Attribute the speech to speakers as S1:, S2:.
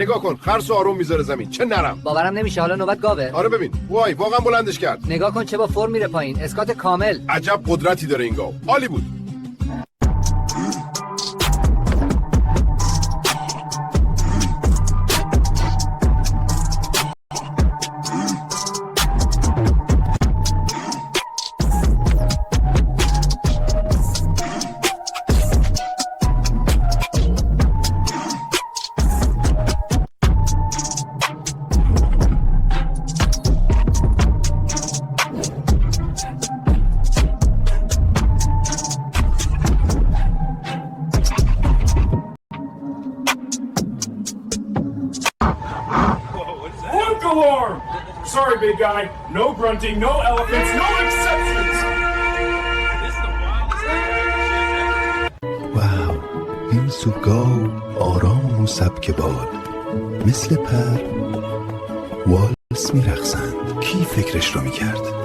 S1: نگاه کن، خرس آروم میذاره زمین، چه نرم.
S2: باورم نمیشه حالا نوبت گاوه.
S1: آره ببین، وای واقعا بلندش کرد.
S2: نگاه کن چه با فرم میره پایین، اسکات کامل.
S1: عجب قدرتی داره این گاو. عالی بود.
S3: Alarm! Sorry, big guy. No grunting, no elephants, no exceptions!
S4: واو، این سوگاو آرام و سبک بال مثل پر والس میرقصند. کی فکرش رو میکرد؟